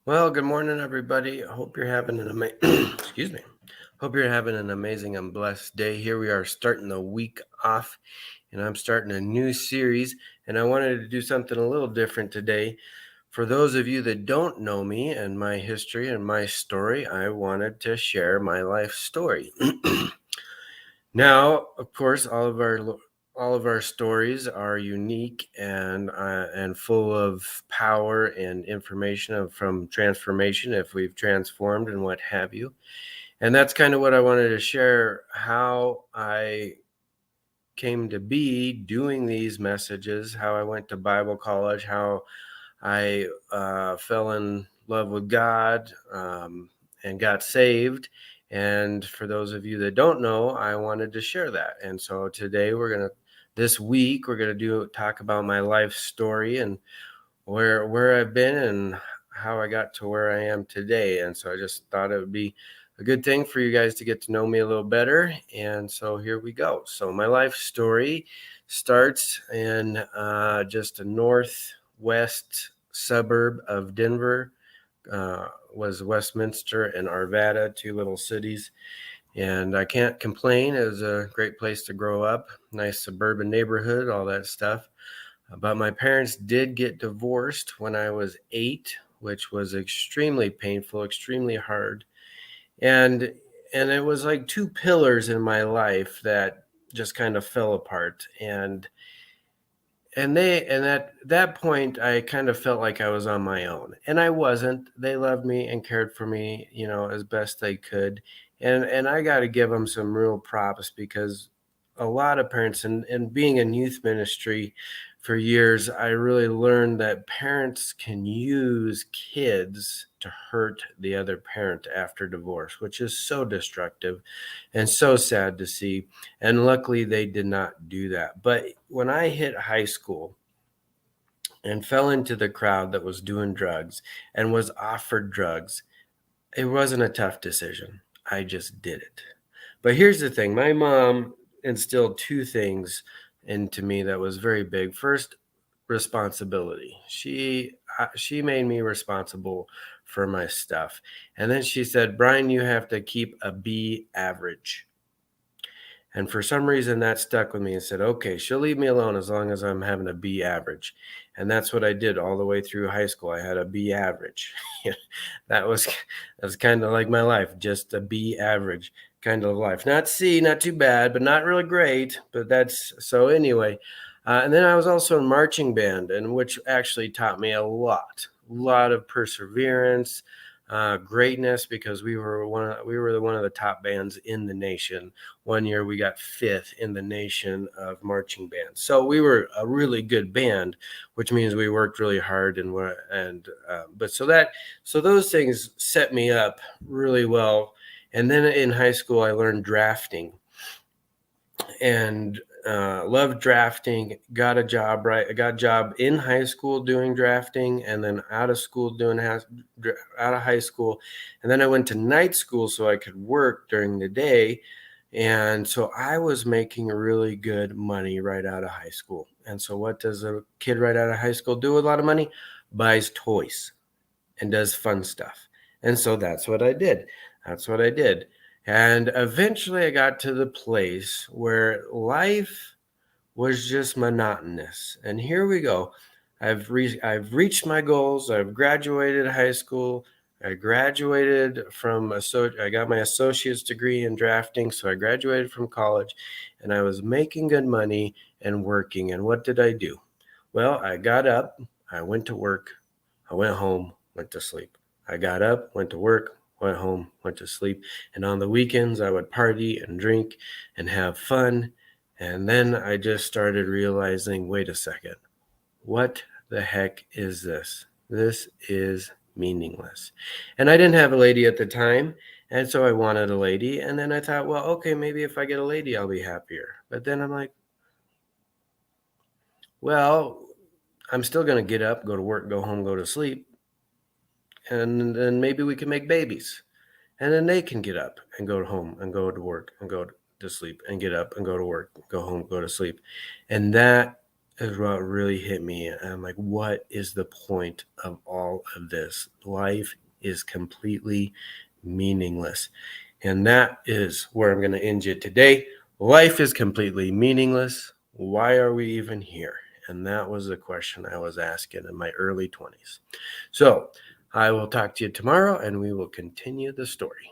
Well, good morning, everybody. I hope you're having an excuse me. Hope you're having an amazing and blessed day. Here we are starting the week off, and I'm starting a new series. And I wanted to do something a little different today. For those of you that don't know me and my history and my story, I wanted to share my life story. Now, of course, all of our stories are unique and full of power and information from transformation if we've transformed and what have you. And that's kind of what I wanted to share, how I came to be doing these messages, how I went to Bible college, how I fell in love with God and got saved. And for those of you that don't know, I wanted to share that. And so today this week, we're gonna talk about my life story and where I've been and how I got to where I am today. And so I just thought it would be a good thing for you guys to get to know me a little better. And so here we go. So my life story starts in just a northwest suburb of Denver. Was Westminster and Arvada, two little cities. And I can't complain. It was a great place to grow up, nice suburban neighborhood, all that stuff. But my parents did get divorced when I was 8, which was extremely painful, extremely hard. And and it was like two pillars in my life that just kind of fell apart. And at that point I kind of felt like I was on my own. And I wasn't. They loved me and cared for me, as best they could. And I got to give them some real props because a lot of parents and being in youth ministry for years, I really learned that parents can use kids to hurt the other parent after divorce, which is so destructive and so sad to see. And luckily, they did not do that. But when I hit high school and fell into the crowd that was doing drugs and was offered drugs, it wasn't a tough decision. I just did it. But here's the thing, my mom instilled two things into me that was very big. First, responsibility. She made me responsible for my stuff. And then she said, "Brian, you have to keep a B average." And for some reason that stuck with me and said, okay, she'll leave me alone as long as I'm having a B average. And that's what I did all the way through high school. I had a B average. that was that's kind of like my life, just a B average kind of life. Not C, not too bad, but not really great. But that's so anyway. And then I was also in marching band, and which actually taught me a lot of perseverance, greatness, because we were one of the top bands in the nation. One year we got fifth in the nation of marching bands. So we were a really good band, which means we worked really hard so those things set me up really well. And then in high school, I learned drafting and loved drafting. Got a job right. I got a job in high school doing drafting, and then out of school out of high school, and then I went to night school so I could work during the day. And so I was making really good money right out of high school. And so what does a kid right out of high school do with a lot of money? Buys toys and does fun stuff. And so that's what I did. That's what I did. And eventually I got to the place where life was just monotonous. And here we go. I've reached my goals. I've graduated high school. I graduated I got my associate's degree in drafting. So I graduated from college and I was making good money and working. And what did I do? Well, I got up, I went to work, I went home, went to sleep. I got up, went to work, went home, went to sleep. And on the weekends, I would party and drink and have fun. And then I just started realizing, wait a second, what the heck is this? This is meaningless. And I didn't have a lady at the time. And so I wanted a lady. And then I thought, well, okay, maybe if I get a lady, I'll be happier. But then I'm like, well, I'm still going to get up, go to work, go home, go to sleep. And then maybe we can make babies. And then they can get up and go home and go to work and go to sleep and get up and go to work, go home, go to sleep. And that is what really hit me. And I'm like, what is the point of all of this? Life is completely meaningless. And that is where I'm going to end you today. Life is completely meaningless. Why are we even here? And that was the question I was asking in my early 20s. So I will talk to you tomorrow and we will continue the story.